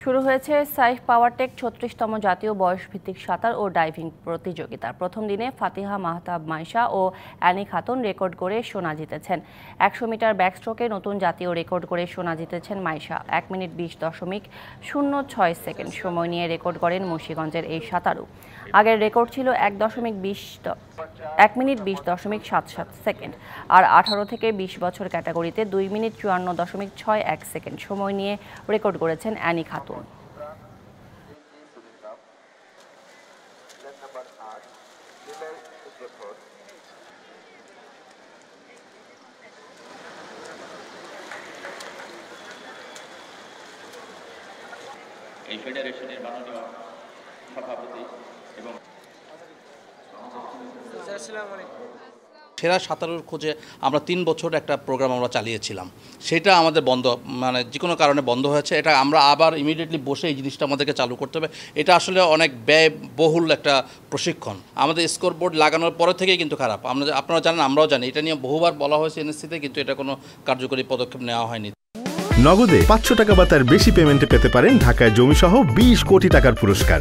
শুরু হয়েছে সাইফ পাওয়ারটেক ৩৬তম জাতীয় বয়সভিত্তিক সাঁতার ও ডাইভিং প্রতিযোগিতা। প্রথম দিনে ফাতিহা মাহতাব মাইশা ও অ্যানি খাতুন রেকর্ড করে সোনা জিতেছেন। ১০০ মিটার ব্যাকস্ট্রোকে নতুন জাতীয় রেকর্ড করে সোনা জিতেছেন মাইশা। ১ মিনিট ২০.০৬ সেকেন্ড সময় নিয়ে রেকর্ড করেন মুন্সিগঞ্জের এই সাঁতারু। আগের রেকর্ড ছিল ১ মিনিট ২০.৭৭ সেকেন্ড। আর ১৮ থেকে ২০ বছর ক্যাটাগরিতে ২ মিনিট ৫৪.৬১ সেকেন্ড সময় নিয়ে রেকর্ড করেছেন অ্যানি খাতুন। এই ফেডারেশনের মাননীয় সভাপতি এবং সেরা সাঁতারুর খোঁজে আমরা ৩ বছর একটা প্রোগ্রাম আমরা চালিয়েছিলাম, সেটা আমাদের বন্ধ, মানে যে কোনো কারণে বন্ধ হয়েছে। এটা আমরা আবার ইমিডিয়েটলি বসে এই জিনিসটা আমাদেরকে চালু করতে হবে। এটা আসলে অনেক ব্যয়বহুল একটা প্রশিক্ষণ। আমাদের স্কোর বোর্ড লাগানোর পরে থেকেই কিন্তু খারাপ। আপনারা জানেন, আমরাও জানি, এটা নিয়ে বহুবার বলা হয়েছে এনএসসিতে, কিন্তু এটা কোনো কার্যকরী পদক্ষেপ নেওয়া হয়নি। নগদে ৫০০ টাকা বা তার বেশি পেমেন্টে পেতে পারেন ঢাকায় জমিসহ ২০ কোটি টাকার পুরস্কার।